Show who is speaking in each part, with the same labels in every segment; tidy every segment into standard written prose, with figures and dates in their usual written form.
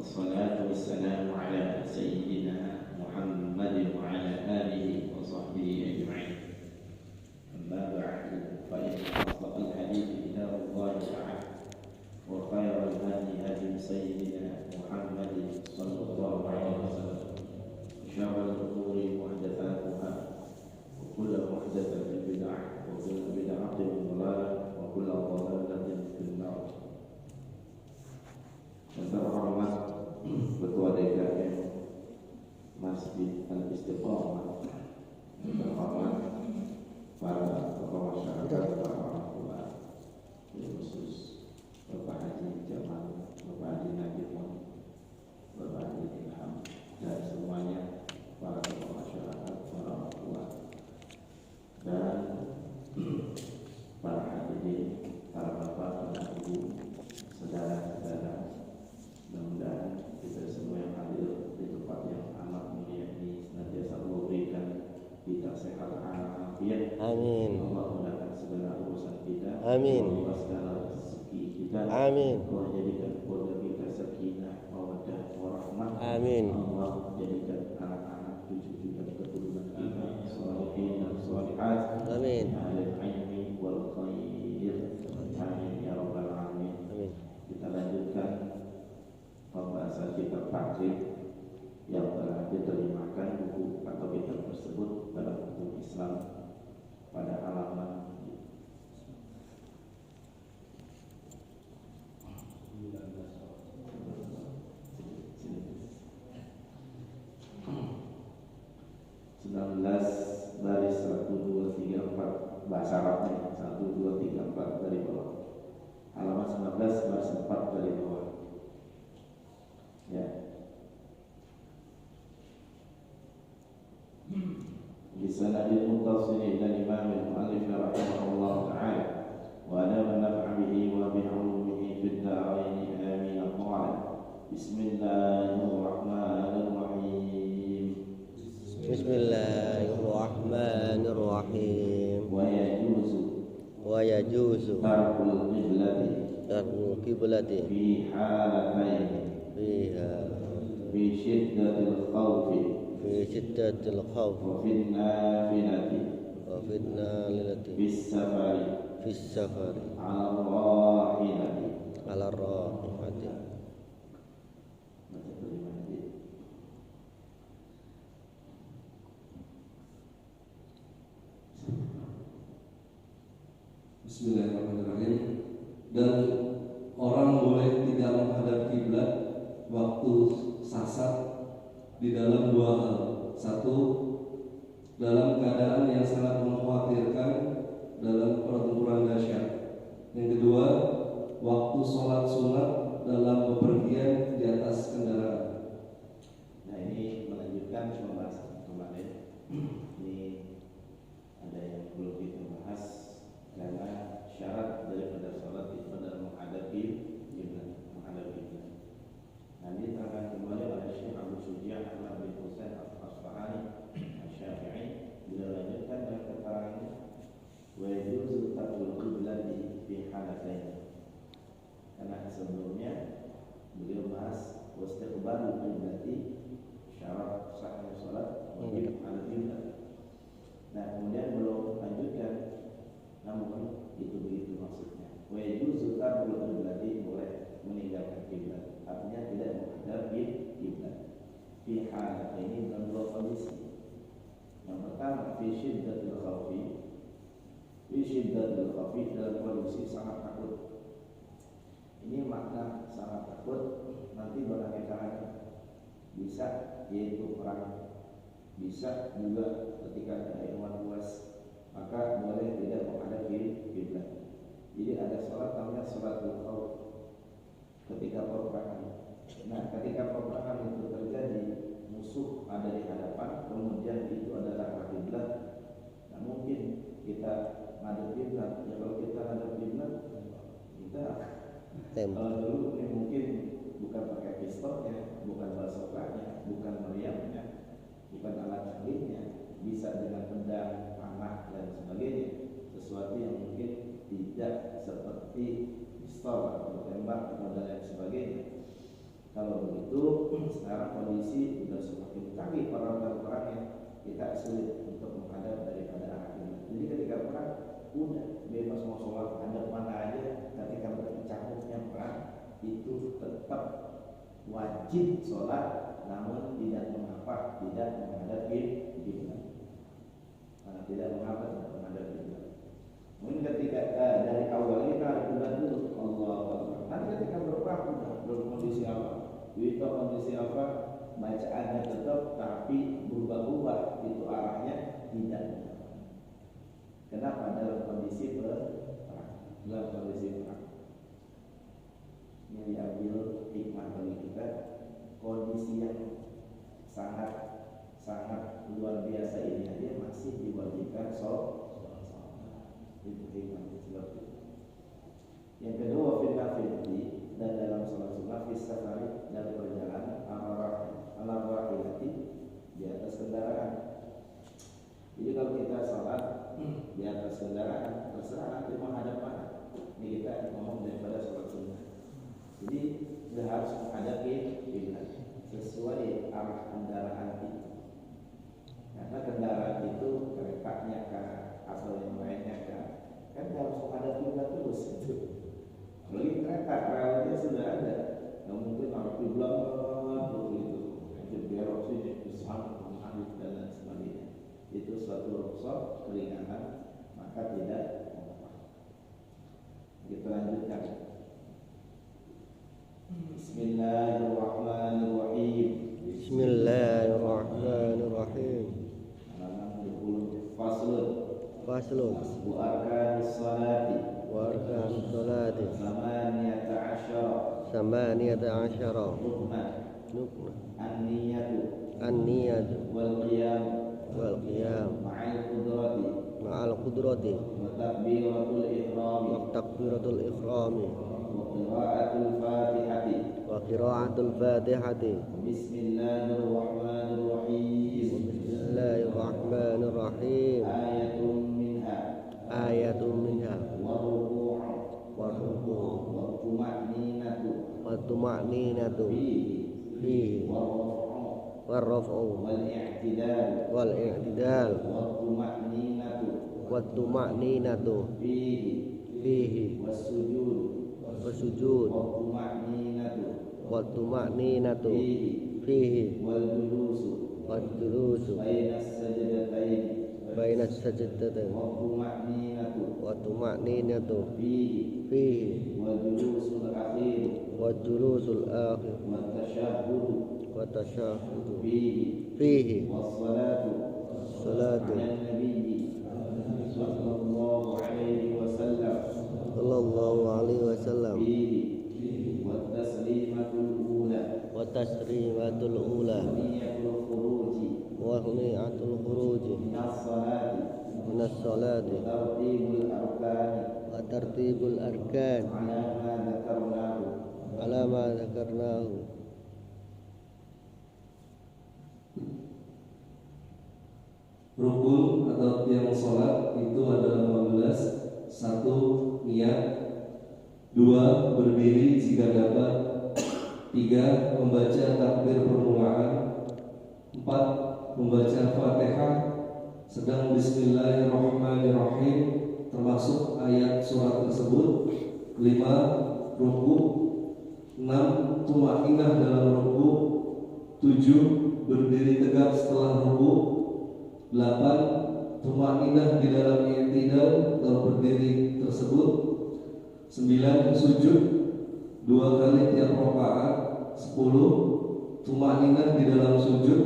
Speaker 1: والصلاة والسلام على سيدنا محمد وعلى آله وصحبه أجمعين. أما بعد فإن أصدق الحديث كتاب الله تعالى وخير الهدي هدي سيدنا محمد صلى الله عليه وسلم وشر الأمور محدثاتها وكل محدثة بدعة وكل بدعة ضلالة وكل ضلالة في النار. Yang terhormat Ketua DKM Masjid Al-Istiqamah, yang terhormat para tokoh masyarakat, para orang tua, khusus Bapak Haji Jamal, Bapak Haji Najib, Bapak Haji Ilham, dan semuanya para tokoh masyarakat, para orang tua, dan para hadirin, para bapak, para ibu, saudara-saudara. Mudah-mudahan kita semua yang hadir di tempat yang amat mulia ini senantiasa Allah berikan kita sehat walafiat. Amin. Allah mudahkan segala urusan kita. Amin. Allah segala rezeki kita. Amin. Allah jadikan keluarga kita sakinah, mawaddah, warahmah. Amin. Allah jadikan anak-anak, cucu dan keturunan kita sholihin dan sholihat. Amin. Ahlul ilmi wal khair. Amin ya rabbal alamin. Amin. Kita lanjutkan pembahasan kitab Taqrib yang telah diterjemahkan buku atau kitab tersebut dalam hukum Islam pada halaman 19 baris 1, 2, 3, 4 bahasa Arabnya 1, 2, 3, 4 dari bawah, halaman 19 baris 4 dari bawah. Ya. Bisanadil muttasil ila Imam al-Muallif rahimahullah ta'ala wa ana nafa'a bihi wa bi 'ulumihi fid darain amin qala Bismillahirrahmanirrahim. Bismillahirrahmanirrahim. Wa yajuzu tarkul qiblati fi halatayn في شدة الخوف وفي النافلة في السفر على الراحلة.
Speaker 2: Bismillahirrahmanirrahim. Dan orang boleh tidak menghadap kiblat waktu sasar di dalam dua hal. Satu, dalam keadaan yang sangat mengkhawatirkan dalam pertempuran dahsyat. Yang kedua, waktu sholat sunat dalam bepergian di atas kendaraan.
Speaker 1: Nah, ini melanjutkan pembahasan kemarin. Ini ada yang belum kita bahas karena syarat daripada sholat itu adalah menghadapi kiblat. Ini akan kembali oleh Syekh Abu Sujah Ahmad bin Husain Al-Asfahani Al-Syafi'i. Beliau lanjutkan dengan keterangan wa yajuzu tarkul qiblati fi halatain. Karena sebelumnya beliau bahas wastiqbalul qiblati, syarat sahnya salat wajib ala qiblat. Nah, kemudian beliau lanjutkan, namun itu begitu maksudnya. Wa yajuzu tarkul qiblati, boleh meninggalkan kiblat, artinya tidak menghadap kiblat. Fi hal ini dalam dua kondisi. Yang pertama, fi syiddatil khawfi, dalam kondisi sangat takut. Ini makna sangat takut nanti berbagai caranya. Bisa yaitu perang, bisa juga ketika ada hewan buas, maka boleh tidak menghadap kiblat. Jadi ada sholat namanya sholatul khawf ketika peperangan. Nah, ketika peperangan itu terjadi, musuh ada di hadapan, kemudian itu adalah arah kiblat. Nah, mungkin kita ngadep kiblat. Ya, kalau kita ngadep kiblat, kita kalau dulu ini mungkin bukan pakai pistolnya, bukan bazooka-nya, bukan meriamnya, bukan alat canggihnya, bisa dengan pedang, panah dan sebagainya, sesuatu yang mungkin tidak seperti pistol atau tembak atau dan lain sebagainya. Kalau begitu sekarang kondisi sudah semakin canggih perang-perangnya, kita sulit untuk menghadap daripada arah kiblat. Jadi ketika perang udah bebas mau sholat hadap mana aja, ketika berkecamuknya perang itu tetap wajib sholat, namun tidak mengapa tidak menghadap kiblat. Tidak mengapa tidak menghadap kiblat. Mungkin ketika dari awal kita harus kiblat dulu, Allahu Akbar. Nanti ketika berperang udah berkondisi apa, itu kondisi apa, bacaannya tetap tapi berubah-ubah, itu arahnya tidak. Kenapa? Dalam kondisi perang, dalam kondisi perang. Ini diambil hikmah bagi kita, kondisi yang sangat luar biasa ini aja masih diwajibkan sholat. Itu hikmah sebab itu. Yang kedua, fil dan dalam sholat sunnah safari, dalam perjalanan ala rahilati, di atas kendaraan. Jadi kalau kita sholat di atas kendaraan, terserah nanti menghadap mana. Ini kita ngomong daripada sholat sunnah. Jadi sudah harus menghadapi kiblat sesuai arah kendaraan itu. Karena kendaraan itu keretanya kah atau yang lainnya kah, kan harus menghadap kiblat terus itu. Apalagi kereta relnya sudah ada, nggak mungkin arah kiblat begitu, itu belok sini besar menghadap dan lain sebagainya. Itu suatu rukhsah keringanan, maka tidak mengapa. Kita lanjutkan. Bismillahirrahmanirrahim.
Speaker 3: Bismillahirrahmanirrahim.
Speaker 1: Halaman 20. Faslun.
Speaker 3: Faslun.
Speaker 1: Wa arkanus salati.
Speaker 3: Wa arkanus salati. Samaniyata asyara. Rukna.
Speaker 1: An-niyatu.
Speaker 3: Wal qiyam. Ma'al qudrati. Wa takbiratul ikhrami. Wa qira'atul fatihati. Bismillahirrahmanirrahim. Ayatun minha. Wa tuma'ninatu. Fihi. Warraf'u. Wal i'tidal. Wa tuma'ninatu. Fihi. Wasujud. Wa tuma'ninatu. Fihi. Wal julusu. Bainas sajdatayn. Wa tuma'ninatu. Fihi. Wa julusul akhir. Wa tashahhudu. Fihi. Salatu. Sallallahu alaihi wasallam. Wa taslimatul ula. Wa ni'atul khuruj minas salati. Wa tartibul arkan ala ma dzakarnahu.
Speaker 2: Rukun atau tiang sholat itu adalah 15. 1. Niat. 2. Berdiri jika dapat. 3. Membaca takbir permulaan. 4. Membaca Fatihah sedang Bismillahirrahmanirrahim termasuk ayat surat tersebut. 5. Ruku. 6. Tumakinah dalam ruku. 7. Berdiri tegak setelah ruku. 8. Tumakinah di dalam i'tidal atau berdiri tersebut. 9. Sujud 2 kali tiap rakaat. 10. Tumakinah di dalam sujud.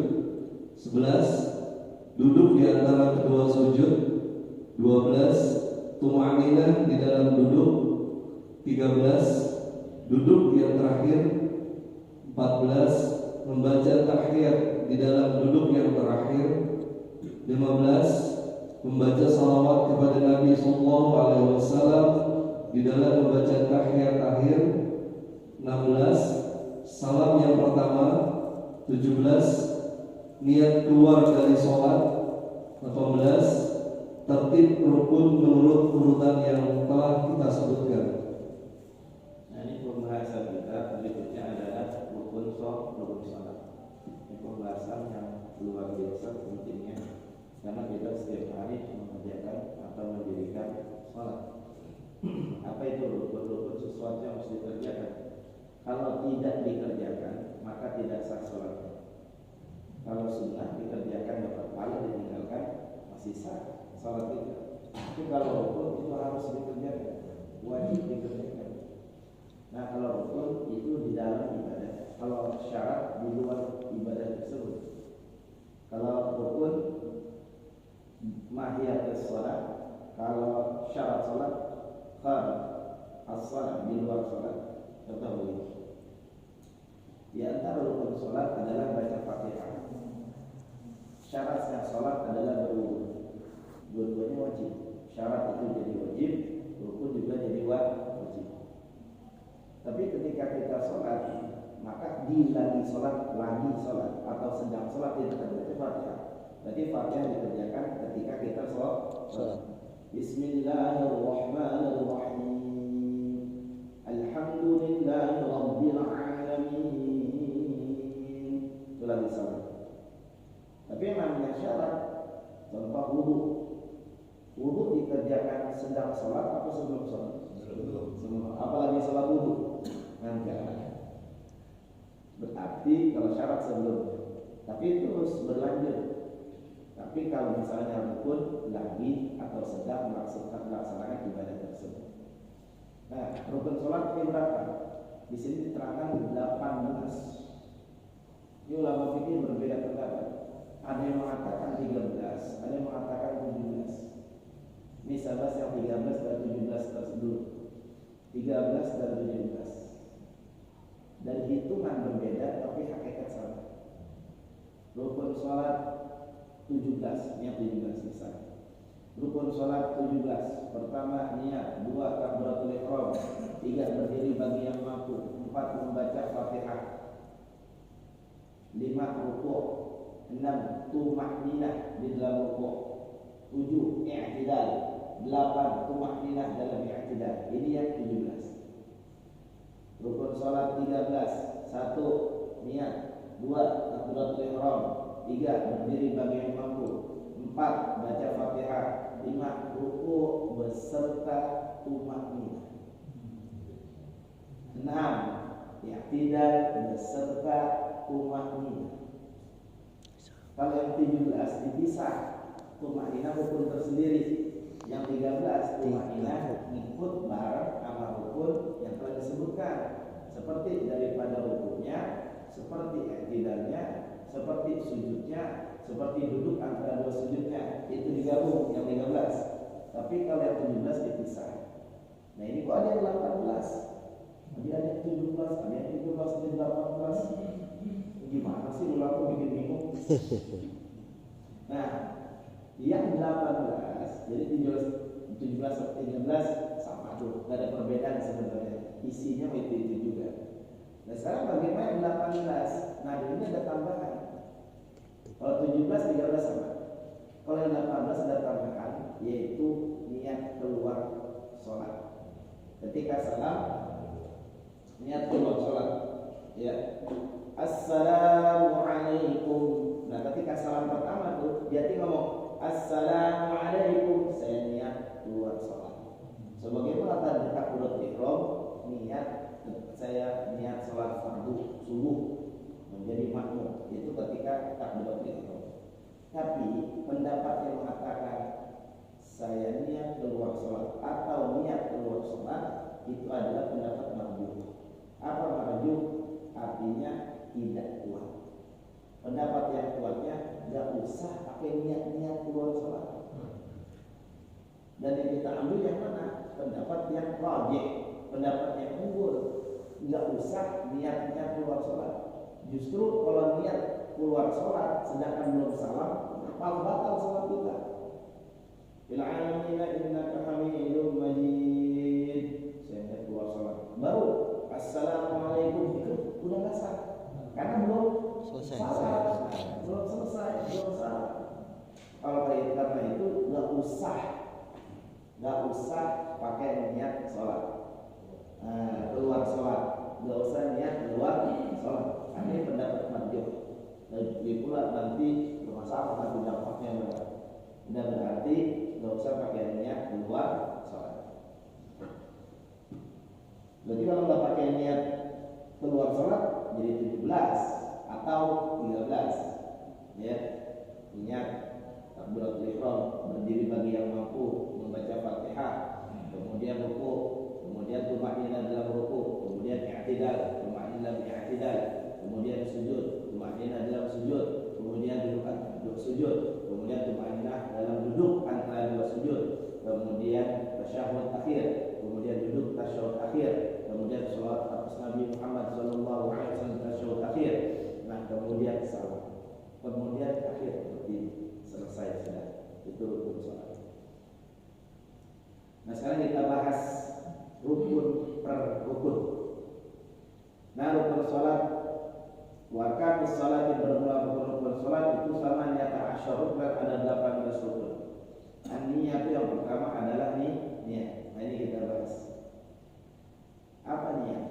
Speaker 2: 11. Duduk di antara kedua sujud. 12. Tumakinah di dalam duduk. 13. Duduk yang terakhir. 14. Membaca tahiyat di dalam duduk yang terakhir. 15. Membaca salawat kepada Nabi Sallallahu Alaihi Wasallam di dalam membaca tahiyat akhir. 16. Salam yang pertama. 17. Niat keluar dari sholat. 18. Tertib rukun menurut urutan yang telah kita sebutkan.
Speaker 1: Nah, ini pembahasan kita berikutnya adalah rukun sholat. Kalau tidak dikerjakan maka tidak sah sholatnya. Kalau sunnah dikerjakan dapat pahala, ditinggalkan masih sah sholat itu. Tapi kalau rukun itu harus dikerjakan, wajib dikerjakan. Nah kalau rukun itu di dalam ibadah, kalau syarat di luar ibadah tersebut. Kalau rukun mahiyatus sholat, kalau syarat sholat as-sholat di luar sholat. Contoh begini, di antara rukun sholat adalah baca Fatihah. Syarat sah sholat adalah berwudu. Dua-duanya wajib. Syarat itu jadi wajib, rukun juga jadi wajib. Tapi ketika kita sholat, maka lagi sholat atau sedang sholat itu kan baca Fatihah. Berarti Fatihah dikerjakan ketika kita sholat. Bismillahirrahmanirrahim. Alhamdulillahi rabbil alamin. Itu lagi sholat. Tapi yang namanya syarat, contoh wudu. Wudu dikerjakan sedang sholat atau sebelum sholat? Sebelum. Apalagi sholat wudu? Enggak. Berarti kalau syarat sebelum. Tapi terus berlanjut. Tapi kalau misalnya rukun lagi atau sedang melaksanakan ibadah tersebut. Nah, rukun sholat ini berapa? Di sini diterangkan 18. Ini ulama fikih berbeda pendapat. Ada yang mengatakan 13, ada yang mengatakan 17. Ini sahabat yang 13 dan 17 tersebut. 13 dan 17. Dan hitungan berbeda tapi hakikat sama. Rukun sholat 17, niat 17 misalnya. Rukun sholat 17, pertama niat, 2 takbiratul ihram, 3 berdiri bagi yang mampu, 4 membaca Fatihah, 5 rukuk, 6 tumaninah di dalam rukuk, 7 i'tidal, 8 tumaninah dalam i'tidal. Ini yang 17. Rukun sholat 13, 1 niat, 2 takbiratul ihram, 3 berdiri bagi yang mampu, 4 baca Fatihah, 5 rukuk beserta tumaninah, 6 i'tidal beserta tumaninah. Kalau yang 17 dipisah, tumaninah rukun tersendiri. Yang 13 tumaninah ngikut bareng sama rukun yang telah disebutkan, seperti daripada rukunnya, seperti i'tidalnya, seperti sujudnya, seperti duduk antara dua sujudnya, itu digabung yang 13. Tapi kalau yang 17 dipisah. Nah ini kok ada yang 18, ada yang 17, ada yang 17, ada yang 18. Gimana sih ulama bikin bingung? Nah, yang 18, jadi 17 atau 13 sama tuh, gak ada perbedaan sebenarnya. Isinya itu juga. Nah sekarang bagaimana yang 18? Nah ini ada tambahan. Kalau 17, 13 sama. Kalau yang 18 ada tambahan, yaitu niat keluar sholat. Ketika salam, niat keluar sholat. Ya. Assalamualaikum. Nah ketika salam pertama tuh dia ngomong Assalamualaikum, saya niat keluar sholat. Sebagaimana tadi takbiratul ihram, niat saya niat sholat fardu subuh menjadi makmum, itu ketika takbiratul ihram. Tapi pendapat yang mengatakan saya niat keluar sholat atau niat keluar sholat itu adalah pendapat marjuh. Apa marjuh? Artinya tidak kuat. Pendapat yang kuatnya nggak usah pakai niat-niat keluar sholat. Dan yang kita ambil yang mana? Pendapat yang rajih, pendapat yang unggul. Nggak usah niat-niat keluar sholat. Justru kalau niat keluar sholat sedangkan belum salam, malah batal sholat kita. Bil alamina innaka hamidum majid. Saya niat keluar sholat. Baru Assalamualaikum itu udah nggak sah. Karena belum selesai. Belum selesai. Kalau karena itu nggak usah pakai niat sholat. Keluar sholat, nggak usah niat keluar sholat. Ini pendapat marjuh. Lagi pula nanti bermasalah nanti dampaknya berapa. Dan berarti nggak usah pakai niat keluar sholat. Berarti kalau nggak pakai niat jadi 17 atau 13. Ya, ingat takbiratul ihram berdiri bagi yang mampu membaca Fatihah, kemudian ruku, kemudian tumaninah dalam ruku, kemudian i'tidal, tumaninah dalam i'tidal, kemudian sujud, tumaninah dalam sujud, kemudian duduk sujud, kemudian tumaninah dalam duduk antara dua sujud, kemudian tasyahud akhir, kemudian duduk tasyahud akhir, kemudian salawat atas Nabi Muhammad sallallahu alaihi wasallam tasyahud akhir. Nah, kemudian salam. Kemudian akhir berdiri, selesai sudah. Itu rukun salat. Nah, sekarang kita bahas rukun per rukun. Nah, rukun salat, warkatus salat yang bermula rukun salat itu sama nyata asyarut dan ada 18 rukun. Niat yang pertama adalah niat. Nah, ini kita bahas. Apa niat?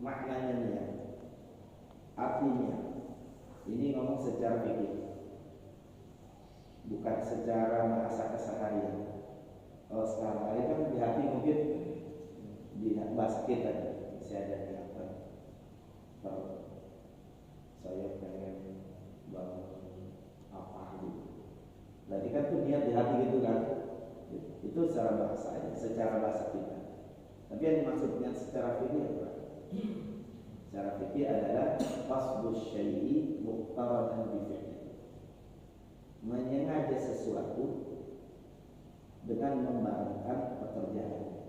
Speaker 1: Maknanya niat. Artinya ini ngomong secara fikih, bukan secara bahasa keseharian. Kalau sekarang ini kan di hati mungkin di bahasa kita masih ada niatan. Kalau saya pengen bangun apa gitu, berarti kan itu niat di hati gitu kan? Itu secara bahasa, secara bahasa kita. Tapi yang dimaksudnya secara fikih apa? Secara fikih adalah qasdus syai'i muqtaranan bi fi'li. Menyengaja sesuatu dengan membarengkan pekerjaan.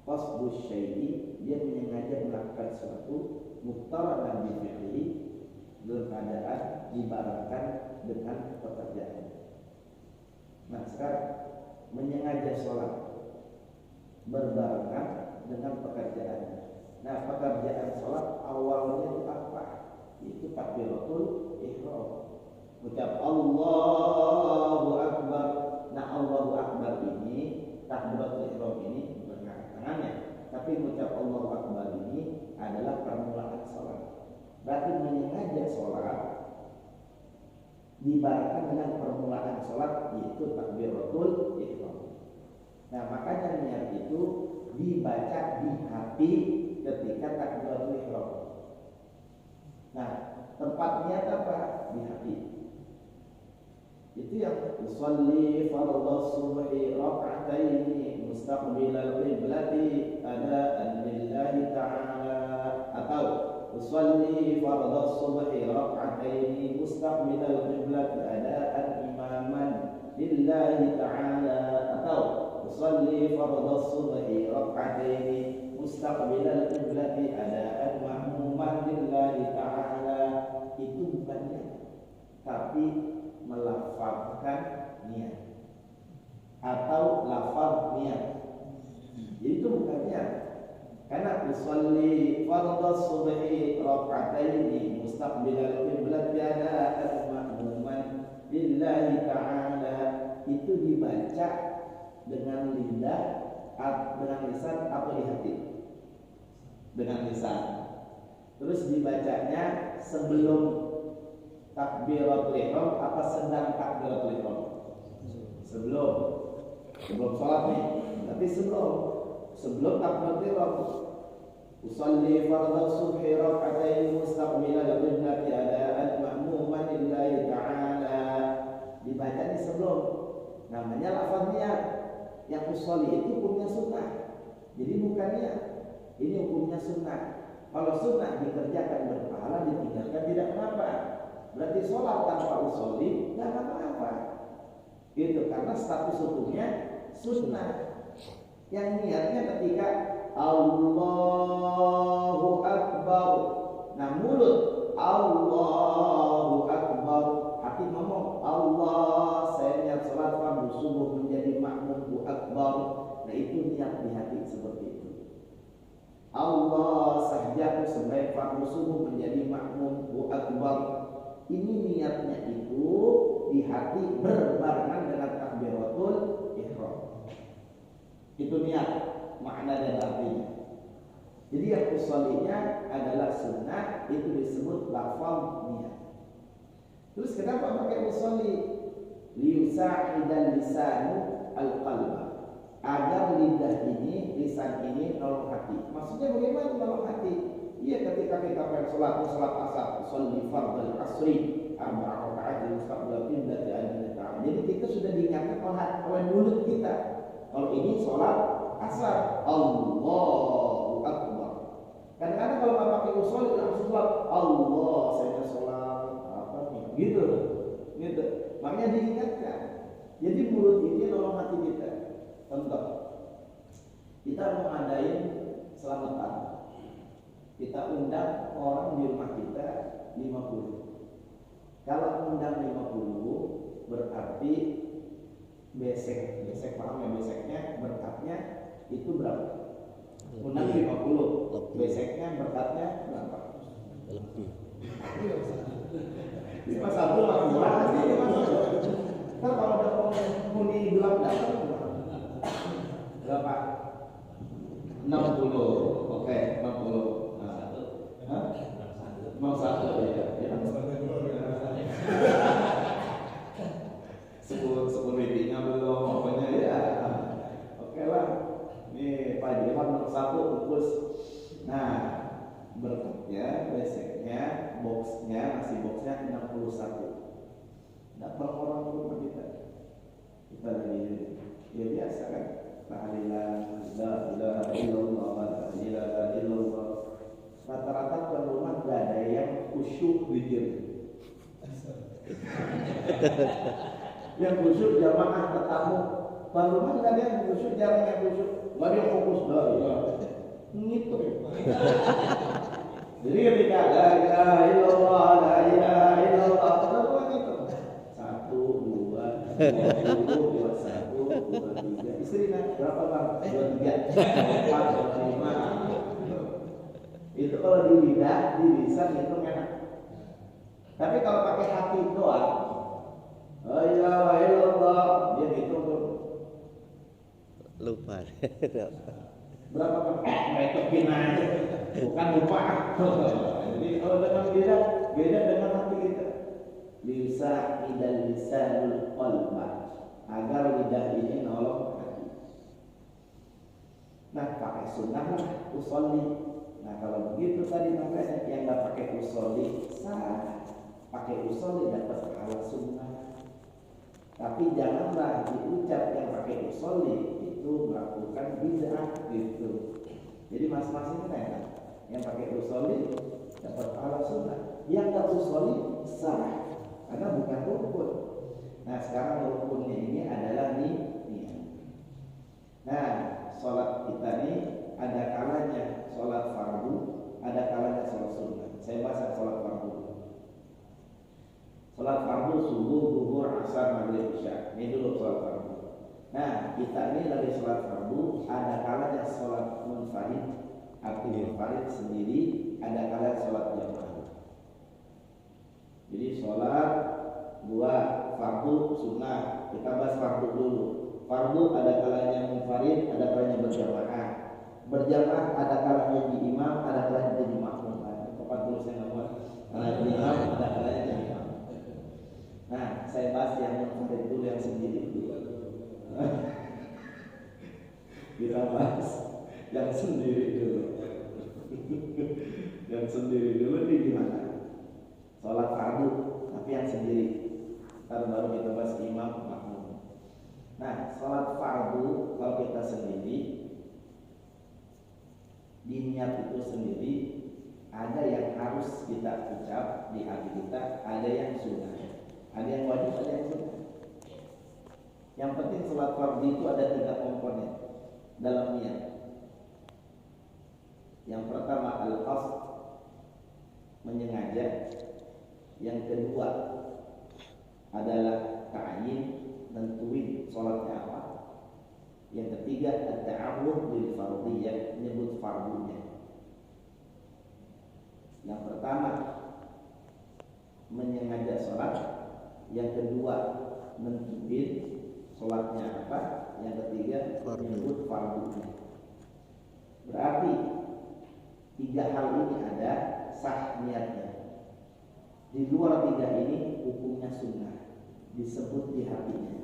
Speaker 1: Qasdus syai'i, dia menyengaja melakukan sesuatu muqtaranan bi fi'li, dalam keadaan dibarengkan dengan pekerjaan. Nah, sekarang menyengaja sholat berbarengan dengan pekerjaan. Nah, pekerjaan sholat awalnya itu apa? Itu takbiratul ihram. Ucap Allahu Akbar. Nah, Allahu Akbar ini, takbiratul ihram ini berangkat tangannya. Tapi ucap Allahu Akbar ini adalah permulaan sholat. Berarti menyengaja sholat dibarengkan dengan permulaan sholat, yaitu takbiratul ihram. Nah, makanya niat itu dibaca di hati ketika takbiratul ihram. Nah, tempat niat apa? Di hati. Itu yang usolli fardhu subhi rak'ataini mustaqbilal qiblati adaan lillahi ta'ala, atau usolli fardhu subhi rak'ataini mustaqbilal qiblati adaan imaman lillahi ta'ala, atau usolli fardhu subhi rak'ataini mustaqbilal qiblati adaan ma'muman lillahi ta'ala. Itu bukan niat, tapi melafazkan niat atau lafaz niat. Jadi itu bukan niat. Karena usolli fardhu subhi rak'ataini mustaqbilal qiblati adaan ma'muman lillahi ta'ala, itu dibaca dengan lidah, dengan lisan atau di hati? Dengan lisan. Terus dibacanya sebelum takbiratul ihram apa sedang takbiratul ihram? Sebelum sholat nih. Tapi sebelum takbiratul ihram. Usolli fardhu subhi rak'ataini mustaqbilal qiblati adaan ma'muman lillahi ta'ala. Dibacanya sebelum. Namanya lafaz niat. Yang usolli itu hukumnya sunnah. Jadi bukan niat. Ini hukumnya sunnah. Kalau sunnah dikerjakan berpahala, ditinggalkan tidak mengapa. Berarti sholat tanpa usolli tidak apa-apa. Itu karena status hukumnya sunnah. Yang niatnya ketika Allahu Akbar. Nah, mulut Allahu Akbar, hati ngomong Allah, saya niat sholat fardu subuh menjadi makmum akbar. Nah, itu niat di hati seperti itu. Allah sahjaku sebaik fardu subuh menjadi makmum akbar. Ini niatnya itu di hati berbarengan dengan takbiratul ihram. Itu niat, makna dan artinya. Jadi yang usollinya adalah sunnah, itu disebut lafaz niat. Terus kenapa pakai usolli? Liyusa'idal lisanu al-qalba, agar lidah ini, lisan ini nolong hati. Maksudnya bagaimana nolong hati? Iya, ketika kita pengen sholat asar, sholli fardal asri, arba'a rakaat mustaqbil qiblati al-ta'ala. Jadi kita sudah diingatkan oleh mulut kita. Kalau ini sholat asar, Allahu Akbar. Kadang-kadang kalau nggak pakai usul langsung sholat, Allah saya sholat apa nih, gitu. Makanya diingatkan. Jadi mulut ini nolong hati kita. Contoh, kita mau ngadain selamatan, kita undang orang di rumah kita 50. Kalau undang 50 berarti besek paham ya, beseknya berkatnya itu berapa? Undang 50, beseknya berkatnya berapa?
Speaker 3: Lebih.
Speaker 1: 51 lah kurang sih 51. Kan kalau ada penghuni gelap datang berapa? 60. Oke, 60. Nah, 61 ya. Sebelum meetingnya belum, pokoknya ya. Oke lah. Nih Pak Jihan 1 bungkus. Nah, berkatnya, beseknya, boxnya, nasi boxnya 61. Datang orang ke rumah kita lagi ya biasa kan, tahlilan, la ilaha illallah, la ilaha illallah. Rata-rata ke rumah gak ada yang khusyuk zikir. Yang khusyuk jamaah tetamu. Tuan rumah gak ada yang khusyuk, jarang yang khusyuk. Gak ada yang fokus ngitung. Jadi ketika la ilaha illallah, la ilaha illallah, kita ngitung 1, 2, 1, 2, 3. Istri nak berapa bang? 2, 3, 4, 5. Itu kalau di lidah, di lisan itu enak. Tapi kalau pakai hati doang, la ilaha illallah, dia hitung tuh.
Speaker 3: Lupa.
Speaker 1: Berapa kan? Metokin aja, bukan lupa. Jadi kalau dengan lidah, beda dengan hati kita. Bisa idal lisanul qalba, agar lidah ini nolong hati. Nah, pakai sunnah lah, usolli. Nah, kalau begitu tadi makanya yang nggak pakai usolli sah, pakai usolli dapat pahala sunnah. Tapi janganlah diucap yang pakai usolli itu melakukan bid'ah gitu. Jadi masing-masing kan yang pakai usolli dapat pahala sunnah, yang nggak usolli sah karena bukan rukun. Nah sekarang rukunnya ini adalah niat. Nah sholat kita ini ada kalanya sholat fardu, ada kalanya sholat sunnah. Saya bahas sholat fardu. Sholat fardu subuh, zuhur, asar, maghrib, isya. Ini dulu sholat fardu. Nah, kita ini lagi sholat fardu, ada kalanya sholat munfarid, arti munfarid sendiri, ada kalanya sholat jamaah. Jadi sholat dua, fardu, sunnah. Kita bahas fardu dulu. Fardu ada kalanya munfarid, ada kalanya berjamaah. Berjamaah ada kalanya di imam, ada kalanya di makmum. Tepat dulu saya ngomong. Kalanya di imam, ada kalanya di imam. Nah, saya bahas yang munfarid dulu, yang sendiri dulu. Kita bahas yang sendiri dulu. Yang sendiri dulu di gimana? Sholat fardu, tapi yang sendiri. Ntar baru kita bahas imam makmum. Nah, sholat fardu kalau kita sendiri, di niat itu sendiri, ada yang harus kita ucap di hati kita, ada yang sunnah. Ada yang wajib, ada yang sunnah. Yang penting sholat fardu itu ada 3 komponen dalam niat. Yang pertama al-qasd, menyengaja. Yang kedua adalah ta'yin, nentuin sholatnya apa. Yang ketiga at-ta'awud bil fardiyah, menyebut fardunya. Yang pertama menyengaja sholat, yang kedua nentuin sholatnya apa, yang ketiga menyebut fardunya. Berarti 3 hal ini ada, sah niatnya. Di luar 3 ini hukumnya sunnah, disebut di hatinya.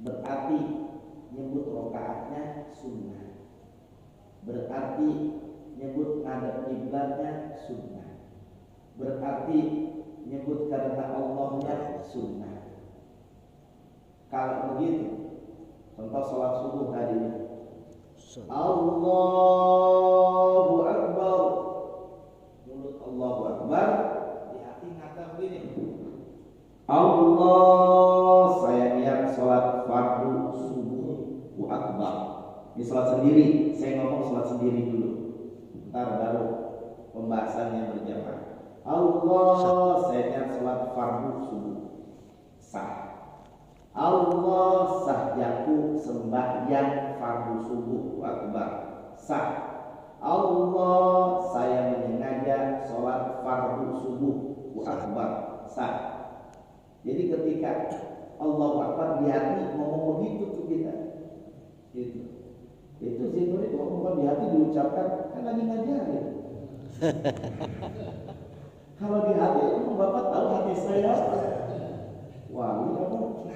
Speaker 1: Berarti nyebut rokaatnya sunnah. Berarti
Speaker 4: nyebut ngadep kiblatnya sunnah. Berarti nyebut karena Allahnya sunnah. Kalau begitu, contoh sholat subuh tadi, Allahu Akbar, mulut Allahu Akbar, di hati ngata begini, Allah, saya niat sholat fardu subuh akbar. Ini sholat sendiri, saya ngomong sholat sendiri dulu, ntar baru pembahasannya berjamaah. Allah, saya niat sholat fardu subuh sah. Allah, sahjaku sembahyang fardu subuh akbar sah. Allah, saya menyengaja sholat fardu subuh akbar sah. Jadi ketika Allahu Akbar di hati ngomong begitu tuh kita, gitu. Itu sebenarnya ngomong di hati diucapkan kan lagi ngajarin. Kalau di hati emang Bapak tahu hati saya, wah ini kamu.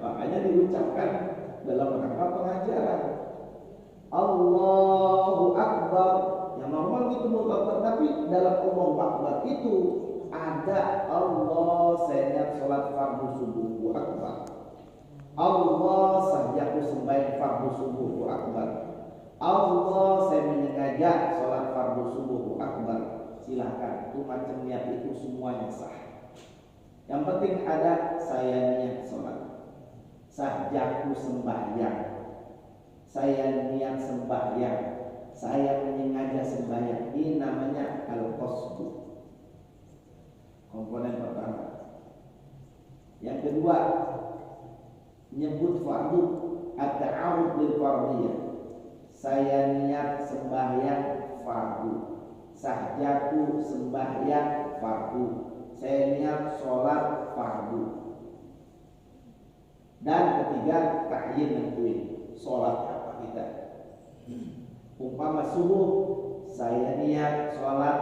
Speaker 4: Makanya diucapkan dalam rangka pengajaran. Allahu Akbar, yang normal gitu Allahu Akbar, tapi dalam Allahu Akbar itu ada Allah, saya niat sholat fardu subuh akbar. Allah, sahjaku sembahyang fardu subuh akbar. Allah, saya menyengaja sholat fardu subuh akbar. Silahkan, itu macam niat itu semuanya sah. Yang penting ada saya niat sholat, sahjaku sembahyang, saya niat sembahyang, saya menyengaja sembahyang. Ini namanya al-qasdu. Komponen pertama. Yang kedua, nyebut fardu at-ta'arud lil fardiyah. Saya niat sembahyang fardu, sahjaku sembahyang fardu, saya niat sholat fardu. Dan ketiga, ta'yin nentuin sholat apa kita. Umpama subuh, saya niat sholat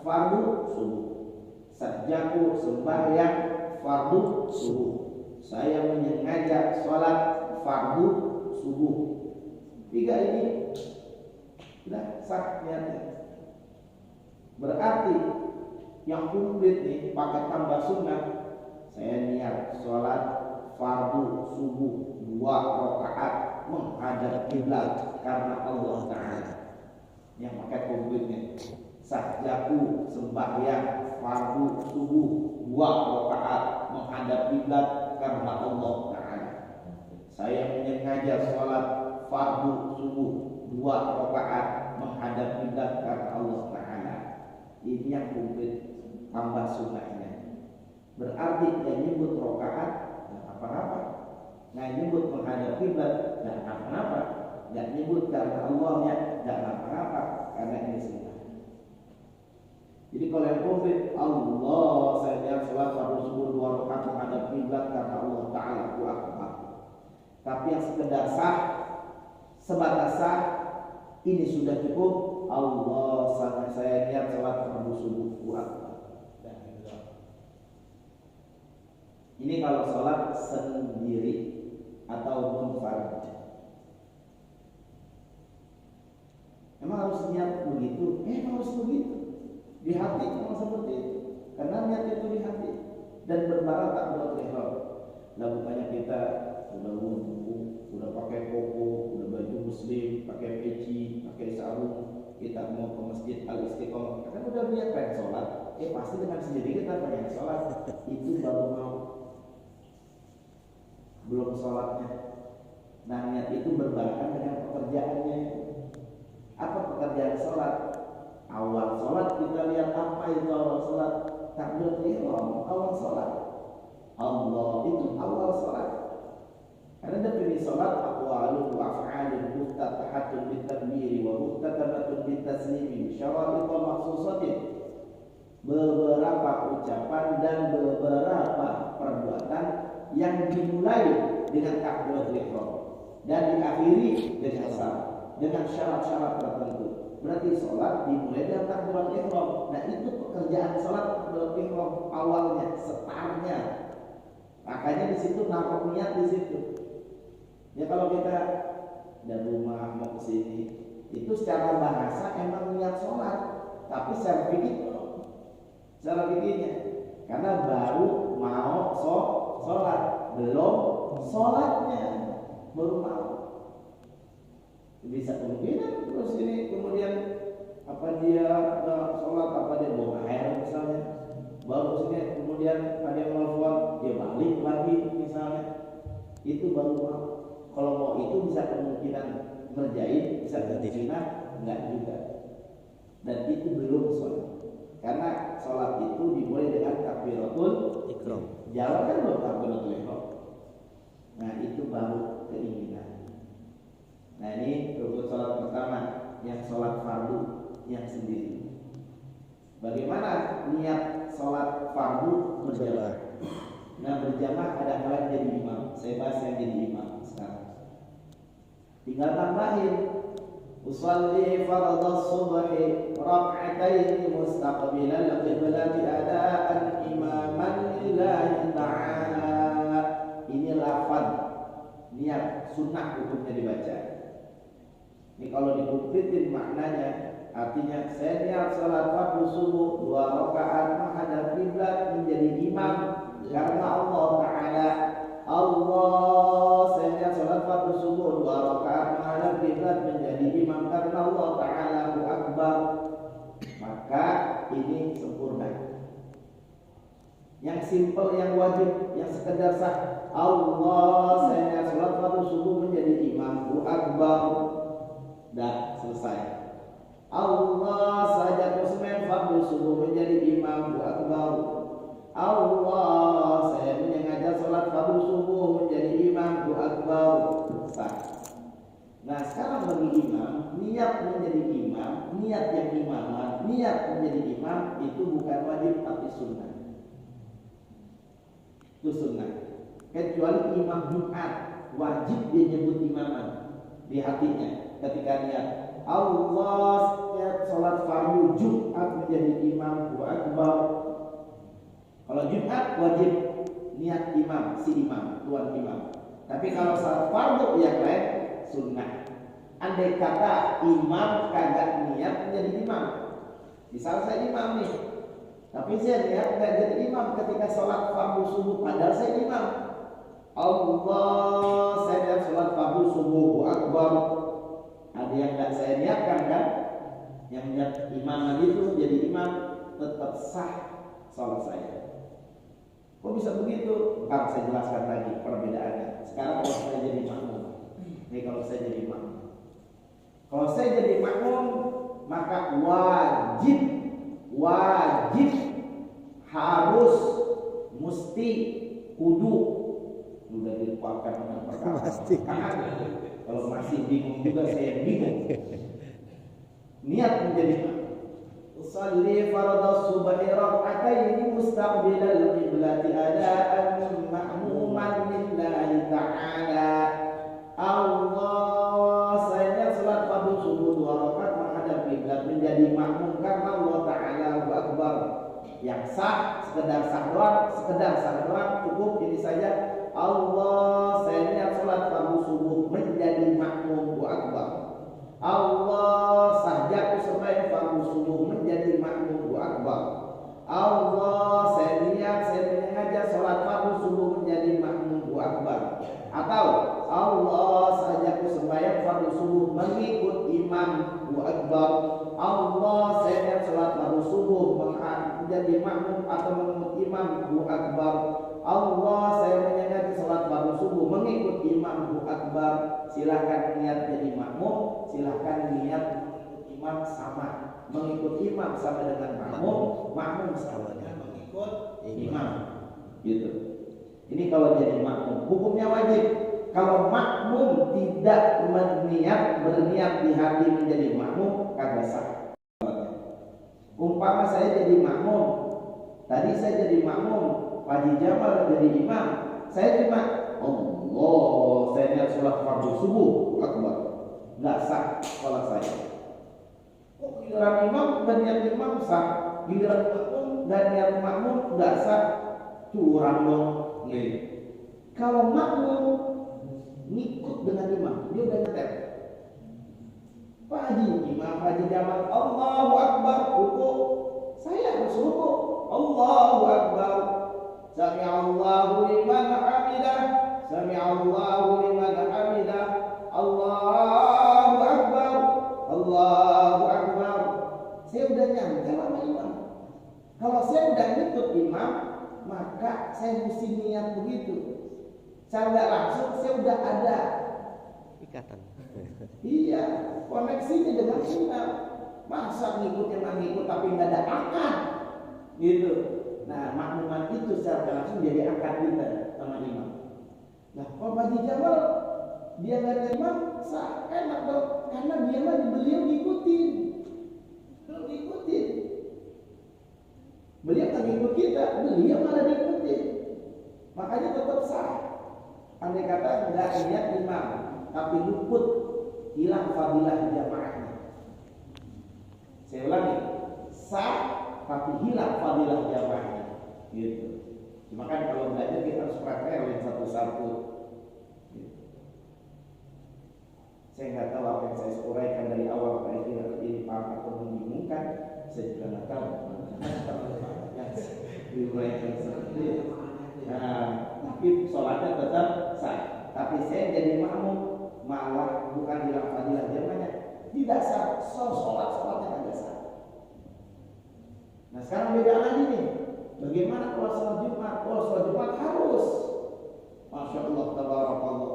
Speaker 4: fardu subuh, sahjaku sembahyang fardu subuh, saya menyengaja sholat fardu subuh. Tiga ini sudah sah niatnya. Berarti yang komplit nih pakai tambah sunnah, saya niat sholat fardu subuh 2 rakaat menghadap kiblat karena Allah Ta'ala. Yang pakai komplitnya, sahjaku sembahyang fardu subuh 2 rakaat menghadap kiblat karena Allah Ta'ala. Saya menyengaja sholat fardu subuh 2 rakaat menghadap kiblat karena Allah Ta'ala. Ini yang komplit tambah sunnahnya. Berarti yang nyebut rakaat dan apa-apa, nggak nyebut menghadap kiblat dan apa-apa, nggak nyebut karena Allahnya dan apa-apa, karena ini sunnah. Jadi kalau yang komplit, Allah, saya niat sholat fardu subuh 2 rakaat menghadap kiblat karena Allah Ta'ala, Allahu Akbar. Tapi yang sekedar sah, sebatas sah, ini sudah cukup. Allah, saya niat sholat fardu subuh 2 rakaat. Ini kalau sholat sendiri atau munfarid. Emang harus niat begitu? Emang harus begitu. Di hati memang seperti itu. Karena niat itu di hati dan berbarang tak buat ihram. Lah bukannya kita udah wudhu, udah pakai koko, udah baju muslim, pakai peci, pakai sarung, kita mau ke masjid Al-Istiqomah, kita kan udah niat pengen sholat. Pasti dengan sendiri kita pengen sholat. Itu baru mau, belum sholatnya. Nah niat itu berbarengan dengan pekerjaannya. Apa pekerjaan sholat? Awal sholat kita lihat apa itu awal sholat? Takbiratul ihram awal sholat. Allah itu awal sholat. Karena definisi sholat aqwalun wa af'alun muftatahatun bitakbiri wa muftatamatun bitaslimi syara'ita maksusatin. Beberapa ucapan dan beberapa perbuatan yang dimulai dengan takbiratul ihram dan diakhiri dengan salat, dengan syarat-syarat tertentu. Berarti sholat dimulai dengan takbiratul ihram. Nah itu pekerjaan sholat takbiratul ihram awalnya, startnya. Makanya di situ naruh niat di situ. Ya kalau kita dari rumah mau ke sini, Itu secara bahasa emang niat sholat, tapi secara fikih secara fikihnya, karena baru mau sholat, belum sholatnya, baru mau. Bisa kemungkinan terus ini kemudian apa dia sholat, apa dia buang air misalnya, baru sini kemudian ada yang nelfon, dia balik lagi misalnya, itu baru mau. Kalau mau itu bisa kemungkinan ngerjain, bisa kemungkinan enggak juga, dan itu belum sholat. Karena sholat itu dimulai dengan takbiratul ihram. Jalan kan belum takbiratul ihram. Nah itu baru keinginan. Nah ini rukun sholat pertama, yang sholat fardu yang sendiri. Bagaimana niat sholat fardu berjamaah? Nah berjamaah ada kalian jadi imam. Saya bahas yang jadi imam sekarang. Tinggal tambahin. Usalli fardhu subhi rak'atayn mustaqbilal qiblati adaan imaman lillahi ta'ala. Ini lafaz niat sunnah hukumnya dibaca. Ini kalau dikumpulin maknanya, artinya saya niat salat fardu subuh 2 rakaat menghadap kiblat menjadi imam karena Allah Ta'ala. Allah, saya niat salat fardu subuh 2 rakaat menghadap kiblat menjadi imam karena Allah Ta'ala Allahu Akbar. Maka ini sempurna. Yang simple, yang wajib, yang sekedar sah, Allah, saya niat salat fardu subuh menjadi imam, Allahu Akbar. Dah selesai. Allah saja muslim fardu subuh menjadi imam, Allahu Akbar. Allah, saya menyengaja salat fardu subuh menjadi imam, Allahu Akbar. Sah. Nah sekarang bagi imam, niat menjadi imam, niat yang imaman, niat menjadi imam itu bukan wajib tapi sunnah. Itu sunnah. Kecuali imam Jumat, wajib dia nyebut imaman di hatinya ketika niat. Allah setiap sholat fardu Jumat menjadi imam, Allahu Akbar. Kalau Jumat wajib niat imam, si imam, tuan imam. Tapi kalau sholat fardu yang lain sunnah. Andai kata imam kagak niat menjadi imam, misal saya imam nih, tapi saya niat nggak jadi imam ketika sholat fardu subuh, padahal saya imam. Allah, saya niat sholat fardu subuh, Allahu Akbar. Ada yang nggak saya niatkan kan? Yang niat imam itu jadi imam, tetap sah sholat saya. Kok bisa begitu? Ntar saya jelaskan lagi perbedaannya. Sekarang kalau saya jadi makmum, nih kalau saya jadi makmum, kalau saya jadi makmum maka wajib harus mesti kudu sudah dilupakan dengan perkara. Kalau masih bingung juga saya bingung. Niat menjadi makmum. Usalli fardhu subhi rak'atayn mustaqbilal qiblati adaan ma'muman lillahi ta'ala. Allah, saya salat fardu subuh 2 rakaat menghadap kiblat menjadi makmum karena Allah Ta'ala Allahu Akbar. Yang sah, sekedar sah doang, cukup ini saja. Allah, saya niat salat fardu subuh menjadi makmum, Allahu Akbar. Allah, sahjaku sembahyang fardu subuh menjadi makmum, Allahu Akbar. Allah, saya menyengaja salat fardu subuh menjadi makmum, Allahu Akbar. Atau Allah, sahjaku sembahyang fardu subuh mengikut imam, Allahu Akbar. Allah, saya niat salat fardu subuh menjadi makmum atau mengikut imam, Allahu Akbar. Allah, saya menyengaja salat fardu subuh mengikut imam, Allahu Akbar. Silahkan niat jadi makmum, silahkan niat mengikut imam sama. Mengikut imam sama dengan makmum sama dengan mengikut imam. Gitu. Ini kalau jadi makmum, hukumnya wajib. Kalau makmum tidak berniat di hati menjadi makmum, kagak sah. Umpama saya jadi makmum, tadi saya jadi makmum, Pak Haji Jamal jadi imam, saya cuma Allah, saya niat sholat fardu subuh, Akbar, nggak sah sholat saya. Oh, giliran imam dan niat imam sah, giliran makmum dan niat makmum nggak sah, curang dong. Kalau makmum ngikut dengan imam, dia udah nyetel. Pak Haji, Imam Haji Jamal, Allahu Akbar, ruku. Saya harus ruku. Allahu Akbar. Sami'allahu liman hamidah. Sami'allahu liman hamidah. Allahu Akbar. Allahu Akbar. Saya udah nyampe sama imam. Kalau saya udah ikut imam, maka saya mesti niat begitu. Saya nggak langsung, saya udah ada
Speaker 3: ikatan.
Speaker 4: Iya, koneksinya dengan imam. Masa ngikut tapi nggak ada akad, gitu. Nah, maklumat itu secara langsung jadi akad kita sama imam. Nah, kalau Haji Jamal dia nggak ada imam, enak dong, karena dia mah beliau ngikutin. Beliau kan ngikut kita, beliau malah diikutin. Makanya tetap sah. Andai kata nggak niat imam, tapi luput, hilang fadilah jamaahnya. Saya ulangi, sah tapi hilang fadilah jamaahnya. Gitu. Cuma kan kalau belajar kita harus praktekin satu-satu. Gitu. Saya nggak tahu apa yang saya uraikan dari awal supaya tidak terjadi paham atau membingungkan. Saya juga nggak tahu. Yang diuraikan seperti itu. Nah, tapi sholatnya tetap sah. Tapi saya jadi makmum malah bukan hilang fadilah jamaahnya. Tidak sah. Sholatnya tidak sah. Nah sekarang beda lagi nih. Bagaimana kalau sholat Jumat? Oh, sholat Jumat harus. Masya Allah, tabarakallah.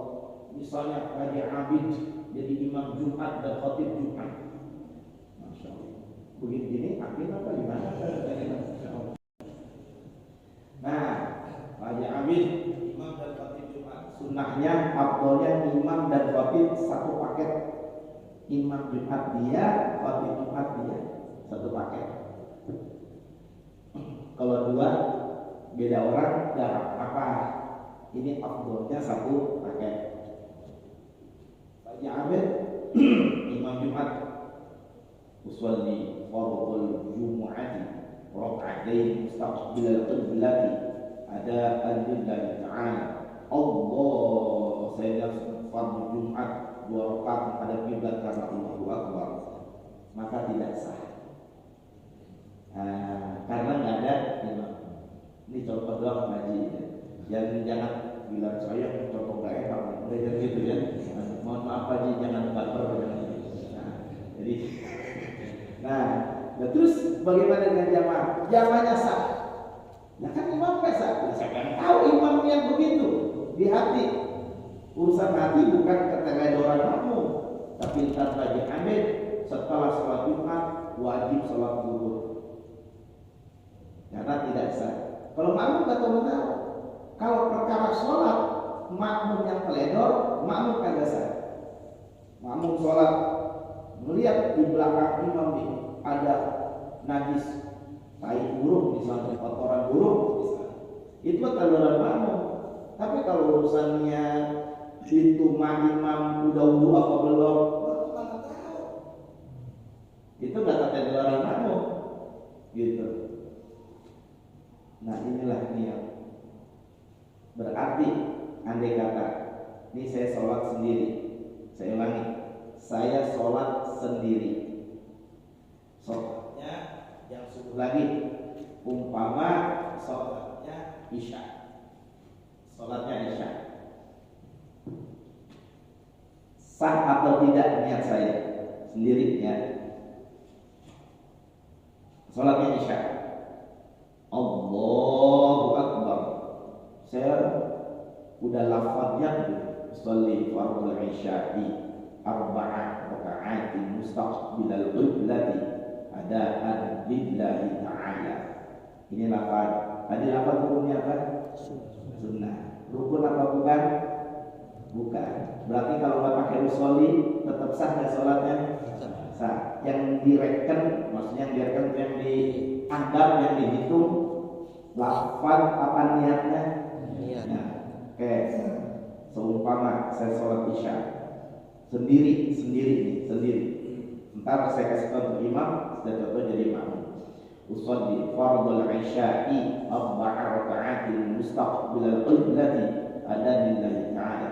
Speaker 4: Misalnya Haji Abid jadi imam Jumat dan khatib Jumat. Masya Allah. Begini akhir apa gimana? Nah, Haji Abid imam dan khatib Jumat. Sunnahnya, afdolnya imam dan khatib satu paket. Imam Jumat dia, khatib Jumat dia, satu paket. Kalau dua beda orang, nggak apa. Ini afdolnya satu paket. Haji Abid imam Jumat usolli fardhul jumu'ati rak'atain mustaqbil al-qiblati ada al-lillahi ta'ala. Allah, saya fardhu Jumat 2 rakaat menghadap kiblat karena Allahu Akbar, maka tidak sah. Karena nggak ada imam. Ini contoh doang ngaji. Jangan bilang saya contoh gak enak, udah gitu ya. Mohon maaf Haji, jangan baper. Nah, terus bagaimana dengan jamaah? Jamaahnya sah. Nah kan imam nggak sah. Siapa yang tahu imam yang begitu di hati? Urusan hati bukan keteledoran makmum, tapi tanpa Haji setelah sholat Jumat wajib sholat zuhur. Karena tidak sah. Kalau makmum nggak tahu. Kalau perkara sholat makmum yang teledor, makmum kagak sah. Makmum sholat melihat di belakang imam nih ada najis, tai burung misalnya, kotoran burung misalnya, itu teledoran makmum. Tapi kalau urusannya itu imam udah wudu apa belum, mana tahu. Itu nggak teledoran makmum, gitu. Nah inilah niat. Berarti andai kata ini saya sholat sendiri, saya ulangi, saya sholat sendiri. Sholatnya yang subuh lagi, umpama sholatnya isya, sah atau tidak niat saya sendiri ya? Sholatnya isya, Allahu Akbar. Saya udah lafadznya sholli fardhu isya'i arba'ah raka'atin mustaqbilal qiblati adaan lillahi ta'ala. Ini lafaz. Tadi lafaz hukumnya apa? Sunnah. Rukun apa bukan? Bukan. Berarti kalau nggak pakai usolli tetap sah nggak sholatnya? Sah. Yang direken, maksudnya yang dianggap, yang dihitung lafaz apa niatnya? Nah, kayak seumpama saya sholat isya sendiri. Ntar saya kasih contoh imam, saya contoh jadi imam. Usolli fardhul isya'i arba'a raka'atin mustaqbilal qiblati ada lillahi ta'ala.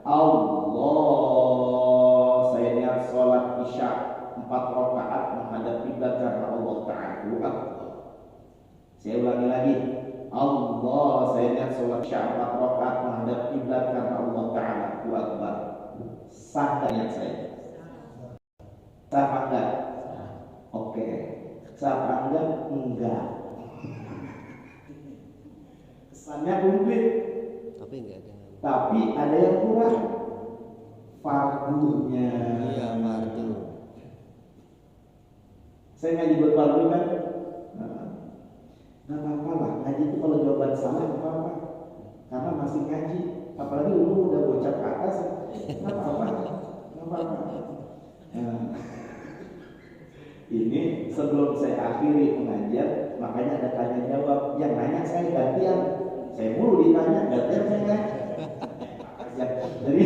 Speaker 4: Allah, saya niat niat sholat isya 4 rakaat menghadap kiblat karena Allah Ta'ala. Saya ulangi lagi. Allah, saya niat sholat isya 4 rakaat menghadap kiblat karena Allah Ta'ala. Akbar. Sah niat saya. Sah apa enggak? Oke. Sah apa enggak? Enggak. Kesannya komplit. Tapi ada yang kurang. Fardunya.
Speaker 3: Iya, fardu.
Speaker 4: Saya ngaji buat fardu kan? Nggak apa-apa lah. Ngaji itu kalau jawaban salah nggak apa-apa. Karena masih ngaji. Apalagi umur udah bocah ke atas. Nggak apa-apa. Nggak apa-apa. Nah, ini sebelum saya akhiri mengajar, makanya ada tanya jawab. Yang nanya saya gantian. Saya mulu ditanya, gantian saya nanya. Ya, jadi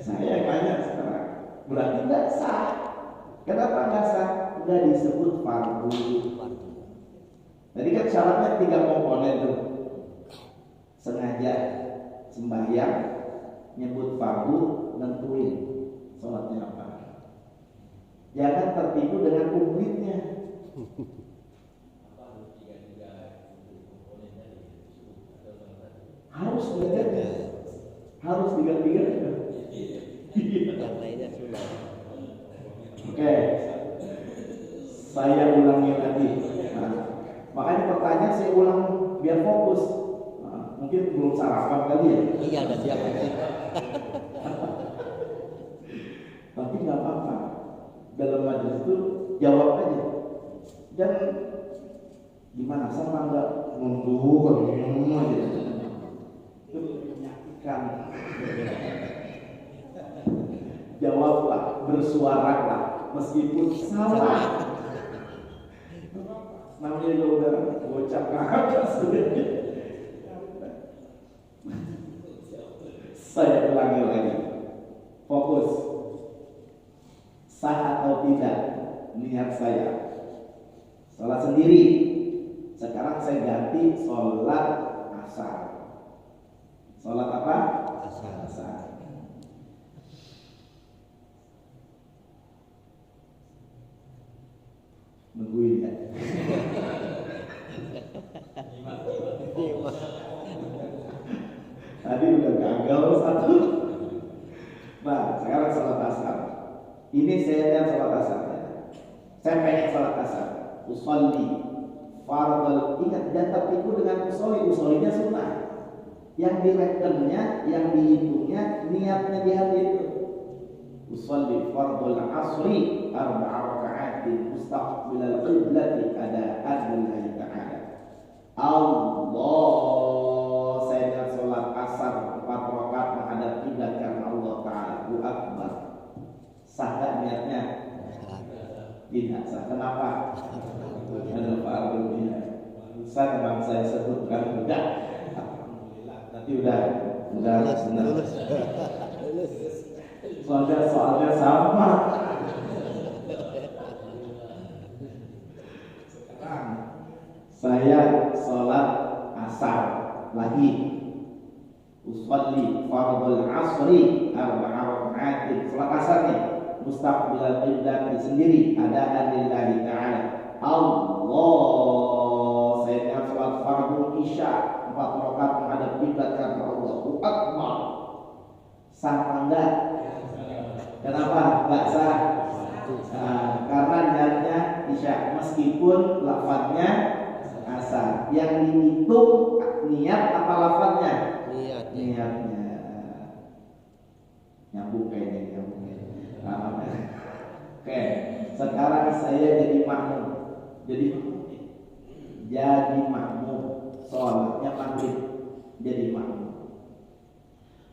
Speaker 4: saya yang nanya sekarang. Berarti tidak sah. Kenapa nggak sah? Nggak disebut fardu. Tadi kan syaratnya 3 komponen tuh. Sengaja sembahyang, nyebut fardu, nentuin sholatnya apa. Jangan tertipu dengan komplitnya. Harus tiga-tiga. Harus tiga-tiga.
Speaker 3: Yang lainnya sunnah.
Speaker 4: Oke. Saya ulangi lagi. Nah, makanya pertanyaan saya ulang biar fokus. Nah, mungkin belum sarapan kali ya.
Speaker 3: Iya, ada siap.
Speaker 4: Tapi nggak apa-apa. Dalam majelis itu jawab aja. Dan gimana sama nggak mundur aja. Itu menyakitkan. Jawablah, bersuaralah meskipun salah. Namanya juga udah bocah ke atas. Saya ulangi lagi. Fokus. Sah atau tidak niat saya. Sholat sendiri. Sekarang saya ganti sholat asar. Sholat apa? Asar. Nungguin ya. Tadi udah gagal satu. Nah, sekarang sholat asar. Ini saya lihat sholat asar. Saya pengen sholat asar. Usolli fardal, ingat dan tertipu dengan usolinya sunnah. Yang direkennya, yang dihitungnya, niatnya di hati itu. Usolli fardal asri 4 raka'atin mustaqbilal qiblati ada'an lillahi ta'ala. Allah, saya ingat sholat asar 4 rakaat menghadap kiblat karena Allah Ta'ala. Akbar. Sah gak niatnya? Tidak sah. Kenapa? Ada fardunya. Sah memang saya sebutkan udah. Alhamdulillah. Nanti udah benar. Soalnya sama. Sekarang saya sholat asar lagi. Usolli fardul asri 4 raka'atin. Sholat asar nih. Mustaqbilal qiblat sendiri, adaan lillahi ta'ala. Allah, saya ingat sholat fardu isya 4 rakaat menghadap kiblat karena Allahu Akbar. Sah apa enggak? Kenapa enggak sah? Nah, karena niatnya isya meskipun lafadznya asar. Yang dihitung niat apa lafadznya? Niatnya. Nyambung kayaknya. Oke, sekarang saya jadi makmum. Jadi makmum. Sholatnya maghrib. Jadi makmum.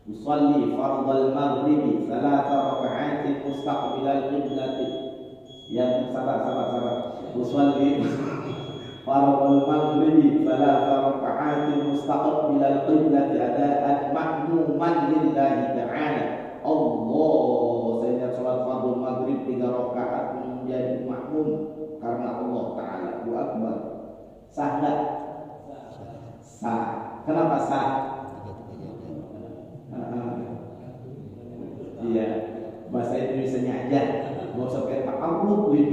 Speaker 4: Usolli fardal maghribi 3 raka'atin mustaqbilal qiblati. Yang sabar. Usolli fardal maghribi 3 raka'atin mustaqbilal qiblati ada'an makmuman lillahi ta'ala. Allah, saya ingat sholat fardhu maghrib 3 rakaat menjadi makmum karena Allah Ta'ala. Akbar. Sah nggak? Sah. Kenapa sah?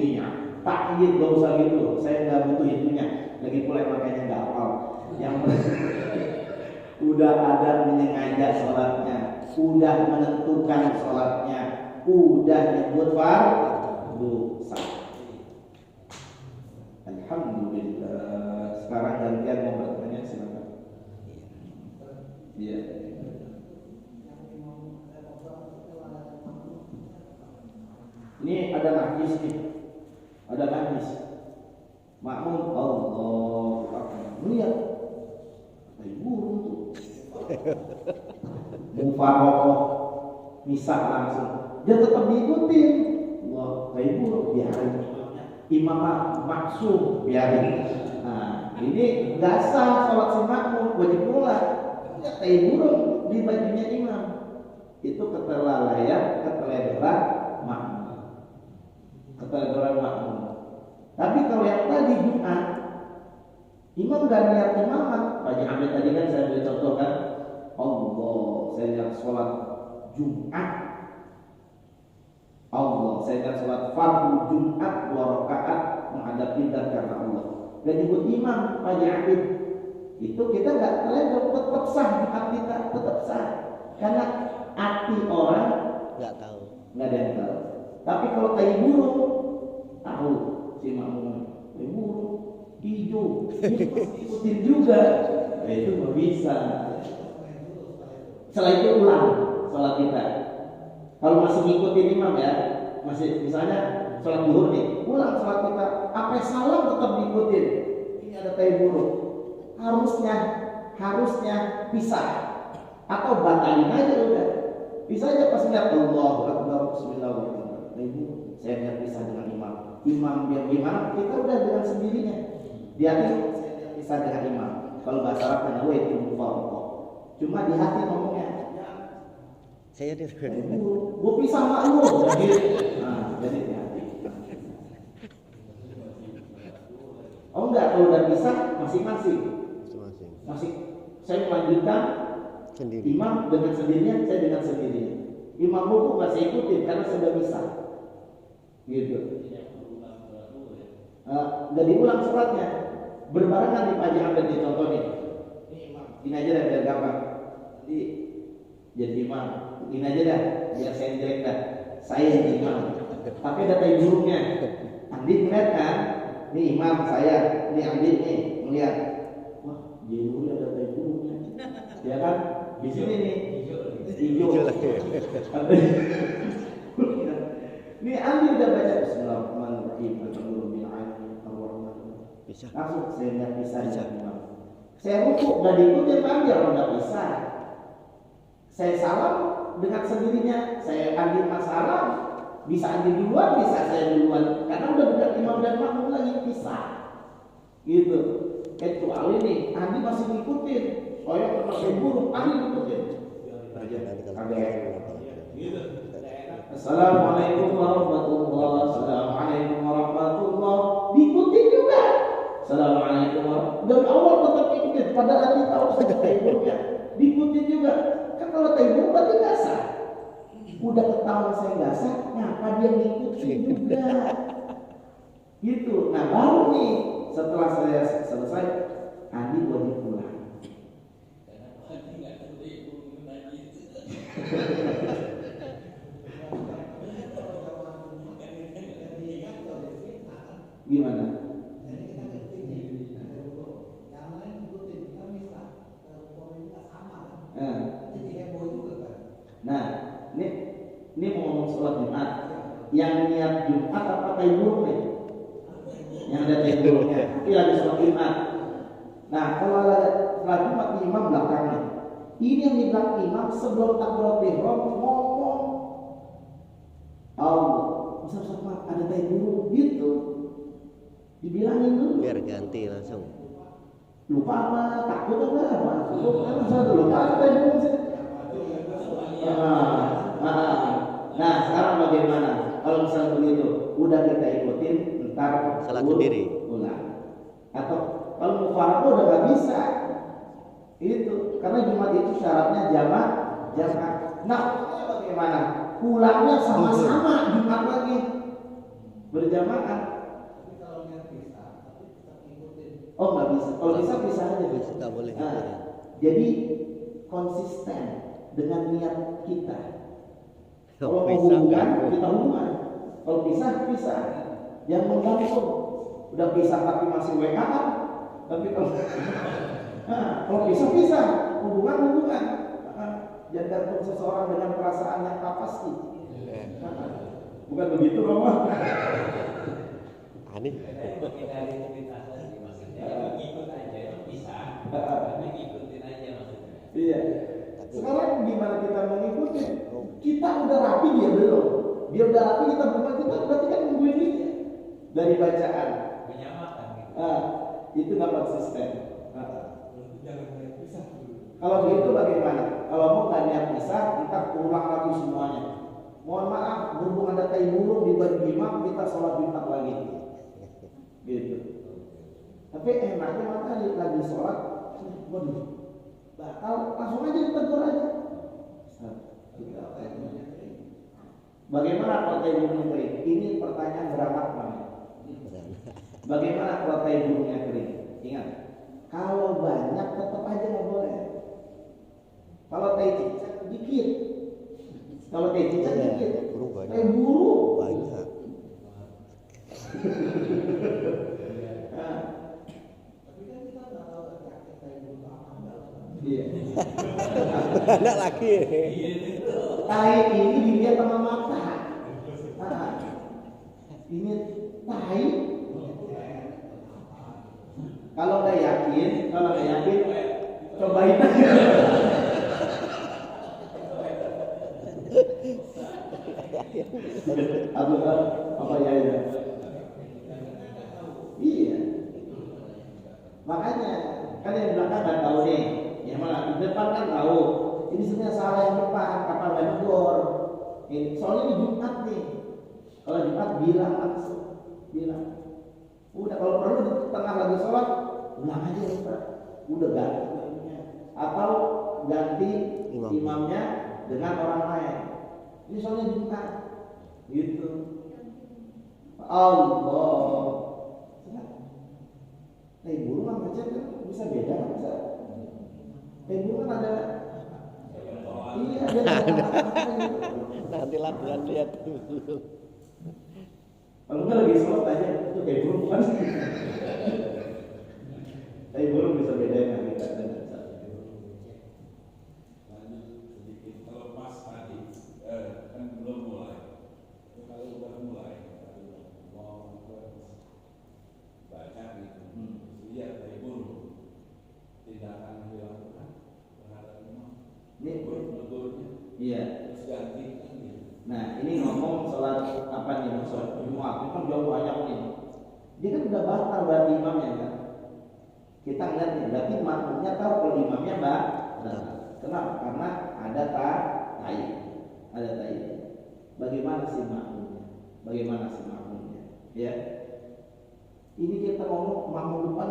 Speaker 4: intinya. Takyid gak usah gitu, saya nggak butuh itunya. Lagi pula makanya nggak hafal. Yang udah ada menyengaja sholatnya, udah menentukan sholatnya, udah nyebut fardu sah. Alhamdulillah. Sekarang gantian mau bertanya, silakan. Iya. Ini ada najis nih, ada najis. Makmum Allah Akbar. Lihat, tai burung tuh. Mufarokoh, misah langsung. Dia tetap diikutin. Wah, tai burung biarin. Imam maksum biarin. Nah, ini nggak sah sholat si makmum, wajib pula. Ya, tai burung di bajunya imam. Itu ketelalaian, keteledoran makmum. Keteledoran makmum. Tapi kalau yang tadi Jumat, imam gak niat imaman. Pak Haji Hamid tadi kan saya beri contoh kan, Allah, saya niat sholat Jumat. Allah, saya niat sholat fardu Jumat 2 rakaat menghadap kiblat karena Allah. Gak nyebut imam, Pak Haji Hamid. Itu kita gak teledor, tetap sah Jumat kita, tetap sah. Karena hati orang
Speaker 3: nggak tahu.
Speaker 4: nggak ada yang tahu. Tapi kalau tai burung tahu. Si makmum burung hijau, dia pasti ikutin juga. Nah, itu nggak bisa. Setelah itu ulang sholat kita. Kalau masih ngikutin imam ya, masih misalnya sholat zuhur nih, ulang sholat kita. Apa salam tetap diikutin. Ini ada tai burung. Harusnya pisah atau batalin aja udah. Bisa aja pas lihat Allahu Akbar, Bismillahirrahmanirrahim. Saya lihat pisah dengan imam. Imam biar gimana, kita udah dengan sendirinya. Di hati saya bisa dengan imam. Kalau bahasa Arabnya itu mufarokoh. Cuma di hati ngomongnya,
Speaker 3: Saya di
Speaker 4: gue pisah sama lu. Jadi di hati. Oh enggak, kalau udah pisah masing-masing. Masih saya melanjutkan
Speaker 3: sendiri.
Speaker 4: imam dengan sendirinya, saya dengan sendirinya. Imam buku nggak saya ikutin karena sudah bisa. Gitu. Nggak diulang sholatnya, berbarengan di Pak Haji Hamid di contoh nih. Ini imam, ini aja dah biar gampang. Nanti jadi imam, ini aja dah biar saya jelek dah. Saya jadi imam. Tapi ada tai burungnya. Andi ngeliat kan, ini imam saya, ini Andi nih ngeliat. Wah, jadi ada tai burungnya. Ya kan? Di sini nih hijau. Ini Andi udah baca Bismillahirrahmanirrahim.
Speaker 3: Bisa.
Speaker 4: Langsung saya lihat pisah dengan imam. Saya rukuk nggak diikutin Andi kalau nggak bisa. Saya salam dengan sendirinya. Saya Andi masalah. Bisa Andi duluan, bisa saya duluan. Karena udah bukan imam dan makmum lagi pisah. Gitu. Kecuali nih Andi masih ngikutin. Saya pakai burung, Andi ngikutin. Assalamualaikum warahmatullahi wabarakatuh. Assalamualaikum warahmatullahi wabarakatuh. Diikutin juga. Assalamualaikum warahmatullahi wabarakatuh. Dari awal tetap ikutin. Padahal Andi tahu saja taiburnya. Diikutin juga. Kan kalau taibur berarti nggak sah. Udah ketahuan saya nggak sah, ngapa dia ngikutin juga? Gitu. Nah baru nih setelah saya selesai, Andi wajib pulang. Gimana? Nah, ini mau ngomong sholat Jumat. Yang niat Jumat apa taibur nih? Yang ada taiburnya. Ini lagi sholat Jumat. Nah, kalau ada sholat Jumat di imam belakangnya. Ini yang di belakang imam sebelum takbiratul ihram ngomong Allah. Ustaz ada taibur gitu. Dibilangin dulu.
Speaker 3: Biar ganti langsung.
Speaker 4: Lupa apa? Takut apa? Lupa apa taibur sih? Nah, sekarang bagaimana? Kalau misalnya begitu, udah kita ikutin, ntar
Speaker 3: Salat sendiri.
Speaker 4: Ulang. Atau kalau mufarokoh udah nggak bisa, itu karena Jumat itu syaratnya jamak. Nah, bagaimana? Pulangnya sama-sama Jumat lagi. berjamaah. Oh nggak bisa. Kalau bisa bisa aja.
Speaker 3: Nggak boleh.
Speaker 4: Nah, jadi konsisten dengan niat kita. Kalau mau hubungan, kita hubungan. Kalau pisah, pisah. Yang menggantung. Udah pisah tapi masih WA kan? Tapi kalau kalau pisah, hubungan. Jangan gantung seseorang dengan perasaan yang tak pasti. Bukan begitu, Romo?
Speaker 3: Aneh.
Speaker 5: Ikut aja, bisa. Ikutin aja maksudnya.
Speaker 4: Iya. Sekarang gimana kita mengikuti? Kita udah rapi, dia belum. Dia udah rapi, kita belum. Kita berarti kan nungguin dia dari bacaan.
Speaker 5: Menyamakan gitu.
Speaker 4: Itu nggak konsisten. Kalau begitu bagaimana? Kalau mau nggak niat pisah, kita ulang lagi semuanya. Mohon maaf, berhubung ada tai burung di baju imam, kita sholat Jumat lagi. Gitu. Tapi enaknya maka lagi sholat, waduh, batal, langsung aja ditegur aja. Bagaimana kalau tai burungnya kering? Ini pertanyaan beramat namanya. Bagaimana kalau tai burungnya kering? Ingat, kalau banyak tetap aja nggak boleh. Kalau tai cicak dikit. Kalau tai cicak dikit. Tai burung
Speaker 3: Banyak.
Speaker 4: Iya.
Speaker 3: Anak lagi.
Speaker 4: Tai ini dilihat sama mata. Ini tai. Kalau nggak yakin, cobain aja. Apa ya ini? Iya. Makanya kan yang belakang nggak tahu nih, yang mana di depan kan tahu. Ini sebenarnya salah yang depan, kapal negor. Ini soalnya ini Jumat nih. Kalau Jumat bilang langsung, bilang. Udah kalau perlu di tengah lagi sholat, ulang aja Ustaz. Udah ganti imamnya. Atau ganti imamnya dengan orang lain. Ini soalnya Jumat. Gitu. Allah. Burung sama macan kan bisa beda kan bisa. Burung kan ada. Iya ada.
Speaker 3: Nanti latihan lihat.
Speaker 4: Kalau nggak lagi sholat aja itu kayak burung kan. Burung bisa beda yang kita ada.
Speaker 5: Kalau pas tadi kan belum mulai. Kalau udah mulai mau baca gitu, lihat dari burung tindakan yang dilakukan terhadap imam.
Speaker 4: Ini
Speaker 5: negurnya.
Speaker 4: Iya.
Speaker 5: Terus ganti kan gitu.
Speaker 4: Nah ini ngomong sholat apa nih? Sholat Jumat. Ini kan jauh banyak nih. Dia kan udah batal berarti imamnya kan. Kita ngeliat nih, berarti makmumnya tahu kalau imamnya batal. Kenapa? Karena ada tai. Ada tai. Bagaimana sih makmumnya? Ya. Ini kita ngomong makmum depan.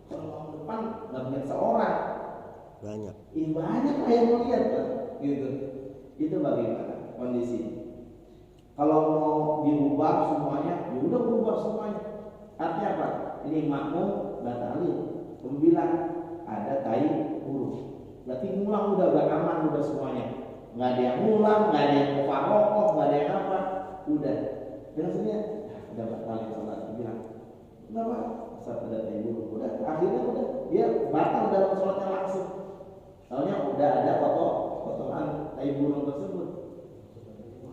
Speaker 4: Kalau makmum depan nggak punya seorang.
Speaker 3: Banyak.
Speaker 4: Banyak lah yang melihat kan. Gitu. Itu bagaimana kondisi? Kalau mau dirubah semuanya, ya udah berubah semuanya. Artinya apa? Ini makmum batalin. Bilang ada tai burung. Berarti ngulang udah aman udah semuanya. Nggak ada yang ngulang, nggak ada yang mufarokoh, nggak ada yang apa. Udah. Dan sebenarnya udah batalin sholat. Bilang nggak apa? Saat ada tai burung. Udah. Akhirnya udah dia batal dalam sholatnya langsung. Soalnya udah ada potongan tai burung tersebut.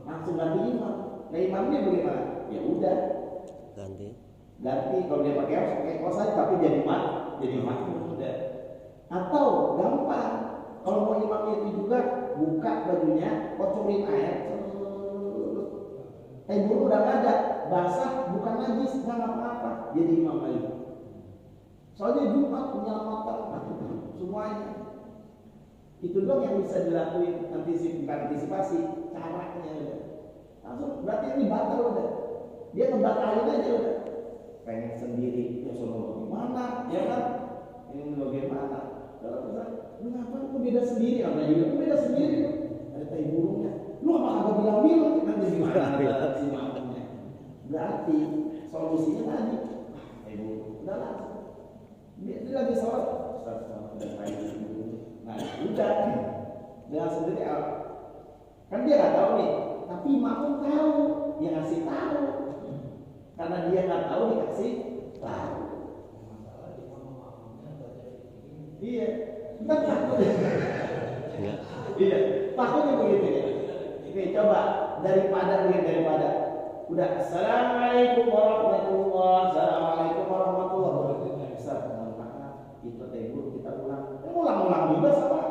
Speaker 4: Langsung ganti imam. Nah imamnya bagaimana? Ya udah
Speaker 3: Ganti.
Speaker 4: kalau dia pakai kaos aja tapi jadi makmum udah. Atau gampang kalau mau imamnya itu juga buka bajunya, kocorin air, burung udah nggak ada, basah bukan najis, nggak apa-apa, jadi imam lagi. Soalnya Jumat menyelamatkan semuanya. Itu dong yang bisa dilakuin antisipasi caranya. Langsung berarti ini batal udah. Dia ngebatalin aja udah. Pengen sendiri, ya sono gimana? Ya kan? Ini bagaimana? Kalau misalnya, lu ngapain kok beda sendiri? Apa juga beda sendiri? Ada tai burungnya. Lu apa kagak bilang-bilang? Nanti gimana si makmumnya? Nggak solusinya tadi. Ibu, udahlah. Dia lagi sholat, Ustaz udah kayak gitu. Nah, udah. Dengan sendiri kan dia nggak tahu nih, tapi makmum tahu, dia ngasih tahu. Karena dia nggak tahu dikasih tahu. Iya, kita takut. Iya, takutnya begitu ya. Oke, coba daripada udah assalamualaikum warahmatullahi, assalamualaikum warahmatullahi wabarakatuh. Ustaz, mohon maaf, itu tebur kita ulang. Ulang-ulang juga sama.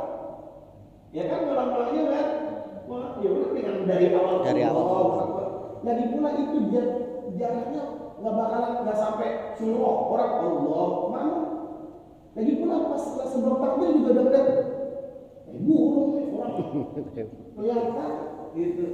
Speaker 4: Ya kan ulang-ulang juga kan? Wah, ya udah dengan dari awal. Lagi pula itu jaraknya nggak sampai suruh orang Allah mana. Lagi pula pas sebelum takbir juga udah lihat burung nih orang kelihatan gitu.